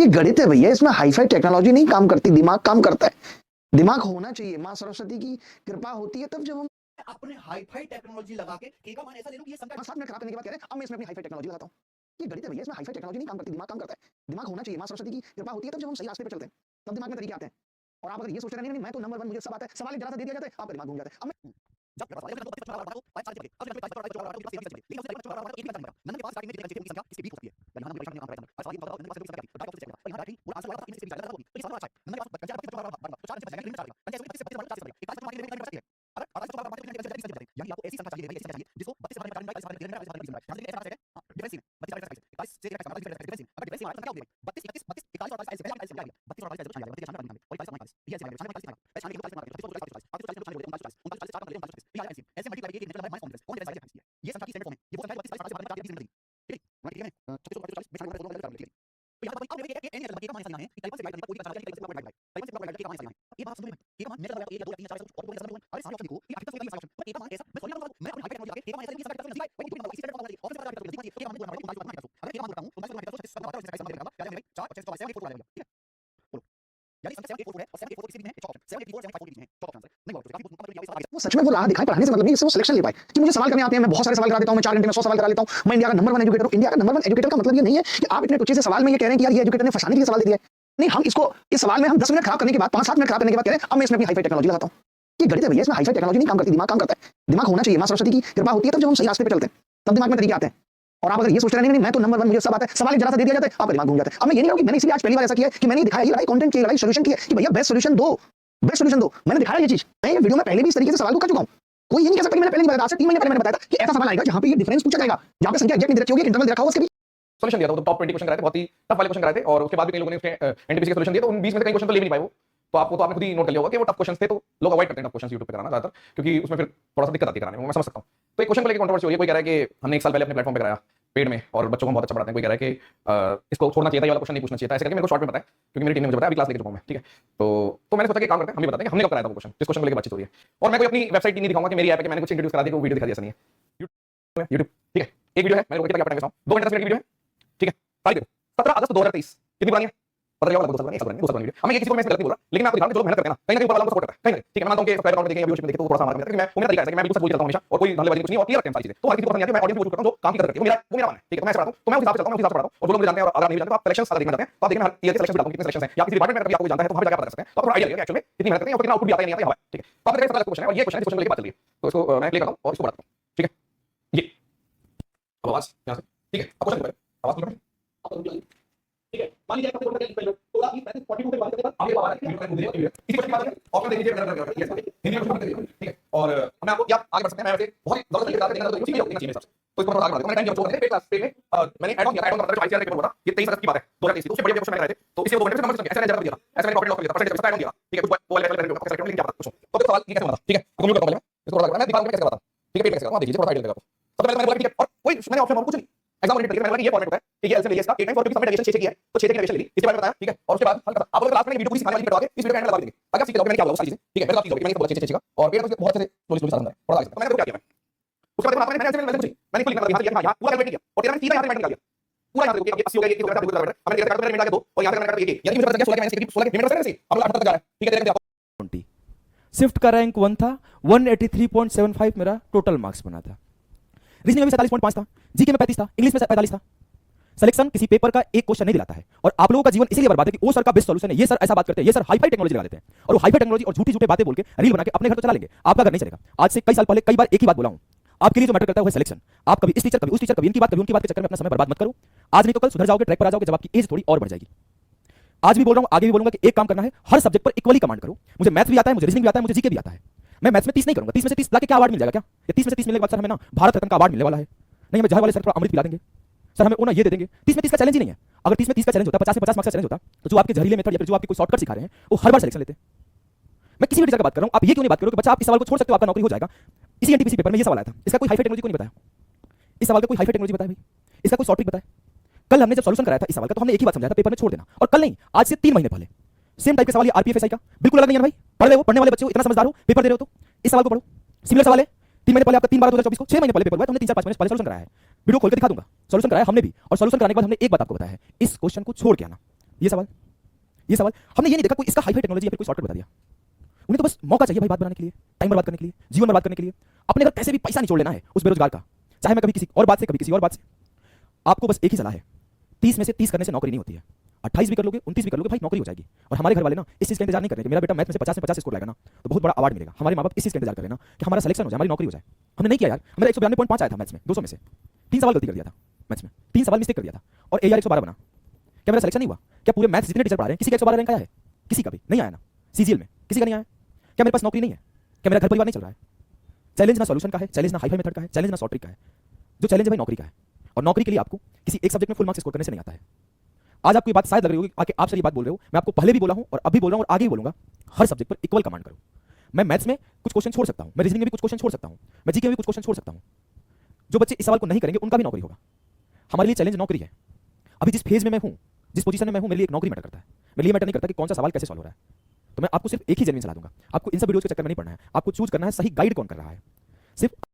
गणित है भैया, इसमें हाईफाई टेक्नोलॉजी नहीं काम करती, दिमाग काम करता है। दिमाग होना चाहिए, माँ सरस्वती की कृपा होती है तब जब हम अपने हाईफाई टेक्नोलॉजी लगा के के का मान ऐसा ले लूं कि ये संख्या 7 मिनट खराब करने के बाद कह रहे हैं अब मैं इसमें अपनी हाईफाई टेक्नोलॉजी लगाता हूँ। ये गणित है भैया, इसमें हाईफाई टेक्नोलॉजी नहीं काम करती, दिमाग काम करता है। दिमाग होना चाहिए, माँ सरस्वती की कृपा होती है तब जब हम सही रास्ते पे चलते हैं, तब दिमाग में तरीके आते हैं। और आप अगर ये सोचते रहेंगे नहीं मैं तो नंबर 1 मुझे सब आता है, सवाल एक जरा सा दे दिया जाता है आपका दिमाग घूम जाता है। अब मैं जब मेरे पास एक संख्या इसके बीच होती है यानी हम परेशान नहीं कर रहे हैं सवाल ये संख्या इसके बीच और यहाँ पूरा आंसर वाला इसके बीच जाएगा तो ये सवाल अच्छा है नंबर के पास 25 यानी आपको ऐसी संख्या चाहिए ऐसी संख्या चाहिए जिसको 32 से भाग करने का इस बारे में है डिफरेंस है 32 का डिफरेंस अगर डिफरेंस संख्या होगी 32 31 32 41 और 42 42 और 42 और 42 ये ऐसे ऐसे मल्टीप्लाई किए मतलब माइनस कौन सा ये संख्या की स्टैंडर्ड फॉर्म है ये वो संख्या 32 42 40 30 ठीक है तो यहाँ पर अब ये एन मतलब के का मान सही है कि टाइप से डिवाइड करने का कोई भी संख्या टाइप से डिवाइड टाइप से डिवाइड के का मान सही है ये बात समझ में ये का मान मेरे लगा 1 2 3 4 5 और बोले अरे सारे ऑप्शन को ये आखिर तक ये ऑप्शन मैं एक का मान ऐसा मैं सॉल्व करूंगा मैं अपनी हाइट टेक्नोलॉजी के का मान ऐसा नहीं सकता मैं वही पूरी इसी तरह का और फिर पता चला कि ये मान बोलना है अगर ये मान करता हूं तो मैं करता हूं 7 बताओ इसका मान देगा क्या है 4 25 7 4 ठीक है बोलो यानी संख्या 7 4 है और 7 4 किसी भी में एक ऑप्शन 7 4 7 5 के बीच में टॉप ऑप्शन नहीं बोलो काफी वो सच में वो राह दिखाए पढ़ाने से मतलब नहीं, इससे वो सिलेक्शन ले पाए कि मुझे सवाल करने आते हैं, मैं बहुत सारे सवाल करा देता हूं, मैं 4 घंटे में 100 सवाल करा लेता हूं, मैं इंडिया का नंबर 1 एजुकेटर हूं। इंडिया का नंबर 1 एजुकेटर का मतलब ये नहीं है कि आप इतने टुच्चे से सवाल में ये कह रहे हैं कि यार ये एजुकेटर ने फंसाने के लिए सवाल दे दिया है। नहीं, हम इसको इस सवाल में हम 10 मिनट खराब करने के बाद 5-7 मिनट खराब करने के बाद कह रहे हैं अब मैं इसमें अपनी हाईफाई टेक्नोलॉजी लगाता हूं। ये गणित है भैया, इसमें हाईफाई टेक्नोलॉजी नहीं काम करती, दिमाग काम करता है। दिमाग होना चाहिए, माँ सरस्वती की कृपा होती है तब जब हम सही रास्ते पे चलते हैं, तब दिमाग में तरीके आते हैं। और आप अगर ये सोचते रहेंगे नहीं मैं तो नंबर 1 मुझे सब आता है, सवाल एक जरा सा दे दिया जाता है आपका दिमाग घूम जाता है। अब मैं ये नहीं कहूं कि मैंने इसलिए आज पहली बार ऐसा किया है कि मैंने दिखाया, ये लड़ाई कंटेंट की लड़ाई सॉल्यूशन की है कि भैया बेस्ट सॉल्यूशन दो, बेस्ट सॉल्यूशन दो। मैंने दिखाया ये चीज, मैं ये वीडियो में पहले भी इस तरीके से सवाल को कर चुका हूं। कोई ये नहीं कह सकता कि मैंने पहले नहीं बताया, आज से 3 महीने पहले मैंने बताया था कि ऐसा सवाल आएगा जहां पे ये डिफरेंस पूछा जाएगा, जहां पे संख्या एग्जैक्ट नहीं रखी होगी, इंटरवल रखा होगा उसके बीच सॉल्यूशन दिया था। तो टॉप 20 क्वेश्चन कराए थे, बहुत ही टफ वाले क्वेश्चन कराए थे और उसके बाद भी कई लोगों ने उसके एनटीपीसी के सॉल्यूशन दिए तो उन 20 में से कई क्वेश्चन तो ले भी नहीं पाए वो। तो आपको तो आपने खुद ही नोट कर लिया होगा कि वो टफ क्वेश्चंस थे, तो लोग अवॉइड करते हैं टफ क्वेश्चंस YouTube पे कराना ज्यादातर, क्योंकि उसमें फिर थोड़ा सा दिक्कत आती है कराने में, मैं समझ सकता हूं। तो एक क्वेश्चन को लेकर कंट्रोवर्सी हो रही है, कोई कह रहा है कि हमने 1 साल पहले अपने प्लेटफॉर्म पे कराया पेड में और बच्चों को हम बहुत अच्छा पढ़ाते हैं, कोई कह रहा है कि इसको छोड़ना चाहिए था, ये वाला क्वेश्चन नहीं पूछना चाहिए था। ऐसे करके मेरे को शॉर्ट में पता है क्योंकि मेरी टीम ने मुझे बताया, अभी क्लास लेके चुका हूं मैं, ठीक है। तो मैंने सोचा कि काम करते हैं, हम भी बताते हैं कि हमने कब कराया था वो क्वेश्चन, जिस क्वेश्चन को लेकर बातचीत हो रही है। और मैं कोई अपनी वेबसाइट नहीं दिखाऊंगा कि मेरी ऐप है कि मैंने कुछ इंट्रोड्यूस करा दिया कि वो वीडियो दिखा दिया, ऐसा नहीं है। YouTube ठीक है, एक वीडियो है, मैंने रोके तक आप पढ़ाएंगे 2 घंटे 10 मिनट की वीडियो है, ठीक है। तारीख 17 अगस्त 2023, कितनी पुरानी है पता चलेगा, लगभग 2 साल पुरानी, 2 साल पुरानी वीडियो। हम ये किसी को मैं इसमें गलत नहीं बोल रहा, लेकिन मैं आपको दिखा रहा हूं कि जो लोग मेहनत करते हैं ना, कहीं ना कहीं ऊपर वाला उनको सपोर्ट करता है, कहीं ना ठीक है। मैं मानता हूं कि सब्सक्राइबर काउंट देखेंगे, व्यूअरशिप देखेंगे तो थोड़ा सा हमारा मिलता है, क्योंकि मैं वो मेरा तरीका है कि मैं बिल्कुल सच बोल के चलता हूं हमेशा और कोई धंधेबाजी कुछ नहीं, और क्लियर रखते हैं सारी चीजें। तो हर किसी को पसंद नहीं आती, मैं ऑडियंस को करता हूं जो काम की कदर करती है, वो मेरा मन है, ठीक है। तो मैं ऐसे पढ़ाता हूं, तो मैं उस हिसाब से चलता हूं, मैं उस हिसाब से पढ़ाता हूं। और जो लोग मुझे जानते हैं और अगर नहीं जानते तो आप कलेक्शंस सारा देखना चाहते हैं तो आप देखना हर ईयर के कलेक्शंस बताऊं कितने कलेक्शंस हैं, या किसी डिपार्टमेंट में कभी आपको जानता है तो वहां पे जाकर पता कर सकते हैं। तो आपको आइडिया लगेगा एक्चुअली में कितनी मेहनत करते हैं और कितना आउटपुट भी आता है नहीं आता है, ठीक है। तो आपका सबका क्वेश्चन है और ये क्वेश्चन को लेकर बात चल रही है, तो इसको मैं प्ले करता हूं और इसको बढ़ाता हूं, ठीक है। ये अब आवाज यहां से, ठीक है। अब क्वेश्चन आवाज सुन रहे हैं, ठीक है। मान लीजिए आपको थोड़ा ही 42 पे बात करते हैं, आगे बात है इसी क्वेश्चन की बात करें, ऑप्शन देख लीजिए हिंदी में क्वेश्चन, ठीक है। और हम आपको या आगे बढ़ सकते हैं, मैं वैसे बहुत जरूरत नहीं करता लेकिन सीखिए अपनी चीज में सब, तो इसको थोड़ा आगे बढ़ा देता हूं। मैंने टाइम जोड़ दिया क्लास पे में, मैंने ऐड ऑन किया, ऐड ऑन मतलब आईसीआर के पेपर हुआ था, ये 23 अगस्त की बात है 2023 की, उससे बढ़िया क्वेश्चन मैं कराए थे, तो इसे 2 घंटे से नंबर ऐसे जगह दिया था, ऐसे मैंने कॉपी लॉक कर दिया था, परसेंटेज ऐड ऑन दिया, ठीक है। कुछ वो लेवल लेकर सेलेक्ट करके क्या बात पूछो, तो सवाल ये कैसे होता, ठीक है। कंप्यूटर करता हूं मैं इसको थोड़ा मैं दिखाऊंगा कैसे करता, ठीक है। पेपर कैसे करता हूं देखिए, थोड़ा आइडिया लगेगा आपको। सबसे पहले मैंने बोला ठीक है, और कोई मैंने ऑप्शन और कुछ नहीं, एग्जाम ओरिएंटेड मैंने बोला ये फॉर्मेट होता है, ठीक है। एलसीएम लिए इसका 8 टाइम 4 सबमिट एडिशन 6 की है, तो 6 की एडिशन ले ली, इसके बारे में बताया, ठीक है। और उसके बाद हल करता आप लोग लास्ट में वीडियो पूरी सिखाने वाली वीडियो आगे इस वीडियो का एंड लगा देंगे, अगर सीख जाओगे मैंने क्या बोला वो सारी चीजें, ठीक है। मेरे साथ चीज होगी, मैंने इसको बोला 6 का और पेड़ बहुत अच्छे से स्लोली सारा अंदर थोड़ा आगे, तो मैंने क्या किया, उसके बाद मैंने मैंने कुछ मैंने लिखा यहां पूरा कैलकुलेट किया और तेरा मैंने सीधा यहां से निकाल दिया पूरा, यहां से 80 हो गया, 1 हो गया, 2 हो गया, हमने तेरा कैलकुलेट मिला के 2 और यहां से मैंने काट के यानी मुझे पता चला 16 के मैंने 16 के पेमेंट कर सकते हैं, अब 18 तक जा रहा है, ठीक है। देखते हैं 20 शिफ्ट का रैंक 1 था, 183.75 मेरा टोटल मार्क्स बना था। रीजनिंग में 47.5 था, जीके में 35 था, इंग्लिश में 45 था। सिलेक्शन किसी पेपर का एक क्वेश्चन नहीं दिलाता है और आप लोगों का जीवन इसीलिए बर्बाद है कि वो सर का बेस्ट सॉल्यूशन है, ये सर ऐसा बात करते हैं, ये सर हाईफाई टेक्नोलॉजी लगा देते हैं और वो हाईफाई टेक्नोलॉजी और झूठी झूठे बातें बोल के रील बना के अपने घर तो चला लेंगे, आपका घर नहीं चलेगा। आज से कई साल पहले कई बार एक ही बात बोला हूं, आपके लिए जो मैटर करता है वो है सिलेक्शन। आप कभी इस टीचर कभी उस टीचर कभी इनकी बात कभी उनकी बात के चक्कर में अपना समय बर्बाद मत करो। आज नहीं तो कल सुधर जाओगे, ट्रैक पर आ जाओगे जब आपकी एज थोड़ी और बढ़ जाएगी। आज भी बोल रहा हूं, आगे भी बोलूंगा कि एक काम करना है, हर सब्जेक्ट पर इक्वली कमांड करो। मुझे मैथ्स भी आता है, मुझे रीजनिंग भी आता है, मुझे जीके भी आता है। मैं मैथ्स में 30 नहीं करूंगा, 30 में से 30 लाके क्या अवार्ड मिल जाएगा क्या, या 30 में से 30 मिलने के बाद सर हमें ना भारत रत्न का अवार्ड मिलने वाला है, नहीं हमें जहर वाले सर थोड़ा अमृत पिला देंगे, सर हमें वो ना ये दे देंगे। 30 में 30 का चैलेंज ही नहीं है। अगर 30 में 30 का चैलेंज होता, 50 में 50 मार्क्स का चैलेंज होता, तो जो आपके जहरीले मेथड या फिर जो आपके कोई शॉर्टकट सिखा रहे हैं वो हर बार सिलेक्शन लेते। मैं किसी भी टीचर की बात कर रहा हूं, आप ये क्यों नहीं बात करो कि बच्चा आप इस सवाल को छोड़ सकते हो, आपका नौकरी हो जाएगा। इसी एनटीपीसी पेपर में ये सवाल आया था, इसका कोई हाईफाई टेक्नोलॉजी को नहीं बताया, इस सवाल का कोई हाईफाई टेक्नोलॉजी बताया भाई, इसका कोई शॉर्ट ट्रिक बताया। कल हमने जब सॉल्यूशन कराया था इस सवाल का तो हमने एक ही बात समझाया था, पेपर में छोड़ देना। और कल नहीं, आज से 3 महीने पहले सेम टाइप के सवाल ये आरपीएफएसआई का बिल्कुल अलग नहीं है भाई। पढ़ ले वो, पढ़ने वाले बच्चे हो, इतना समझदार हो, पेपर दे रहे हो तो इस सवाल को पढ़ो। सिमिलर सवाल है 3 महीने पहले आपका 3/12/2024 को, 6 महीने पहले पेपर हुआ तो हमने 3-4-5 महीने पहले सॉल्यूशन कराया है। वीडियो खोल के दिखा दूंगा, सॉल्यूशन कराया हमने भी। और सॉल्यूशन कराने के बाद हमने एक बात आपको बताया है, इस क्वेश्चन को छोड़ के आना। ये सवाल हमने ये नहीं देखा कोई इसका हाई-फाई टेक्नोलॉजी या फिर कोई शॉर्टकट बता दिया। उन्हें तो बस मौका चाहिए भाई बात बनाने के लिए, टाइम बर्बाद करने के लिए, जीवन बर्बाद करने के लिए। अपने घर कैसे भी पैसा निचोड़ लेना है उस बेरोजगार का, चाहे मैं कभी किसी और बात से कभी किसी और बात से। आपको बस एक ही सलाह है, 30 में से 30 करने से नौकरी नहीं होती है। 28 भी कर लोगे, 29 भी कर लोगे, भाई नौकरी हो जाएगी। और हमारे घर वाले ना इस चीज का इंतजार नहीं कर रहे कि मेरा बेटा मैथ में से 50 में 50 स्कोर लाएगा ना तो बहुत बड़ा अवार्ड मिलेगा। हमारे माँ बाप इस चीज का इंतजार कर रहे हैं ना कि हमारा सिलेक्शन हो जाए, हमारी नौकरी हो जाए। हमने नहीं किया यार, मेरा 192.5 आया था मैथ्स में 200 में से 3 सवाल गलती कर दिया था मैथ्स में, 3 सवाल मिस्टेक कर दिया था और AR 112 बना। क्या मेरा सिलेक्शन नहीं हुआ? क्या पूरे मैथ्स जितने टीचर पढ़ा रहे हैं किसी का 112 रैंक आया है? किसी का भी नहीं आया ना। CGL में किसी का नहीं आया। क्या मेरे पास नौकरी नहीं है? क्या मेरा घर परिवार नहीं चल रहा है? चैलेंज ना सॉल्यूशन का है, चैलेंज ना हाई-फाई मेथड का है, चैलेंज ना शॉर्ट ट्रिक का है। जो चैलेंज है भाई नौकरी का है। और नौकरी के लिए आपको किसी एक सब्जेक्ट में फुल मार्क्स स्कोर करने से नहीं आता है। आज आपको ये बात शायद लग रही होगी आके आप सर ये बात बोल रहे हो, मैं आपको पहले भी बोला हूं और अभी बोल रहा हूं और आगे भी बोलूंगा, हर सब्जेक्ट पर इक्वल कमांड करो। मैं मैथ्स में कुछ क्वेश्चन छोड़ सकता हूं, मैं रीजनिंग में भी कुछ क्वेश्चन छोड़ सकता हूं, मैं जीके में भी कुछ क्वेश्चन छोड़ सकता हूं। जो बच्चे इस सवाल को नहीं करेंगे उनका भी नौकरी होगा। हमारे लिए चैलेंज नौकरी है। अभी जिस फेज में मैं हूं, जिस पोजीशन में मैं हूं, मेरे लिए एक नौकरी मैटर करता है। मेरे लिए मैटर नहीं करता कि कौन सा सवाल कैसे सॉल्व हो रहा है। तो मैं आपको सिर्फ एक ही जेन्युइन सलाह दूंगा, आपको इन सब वीडियोस के चक्कर में नहीं पड़ना है। आपको चूज करना है सही गाइड कौन कर रहा है। सिर्फ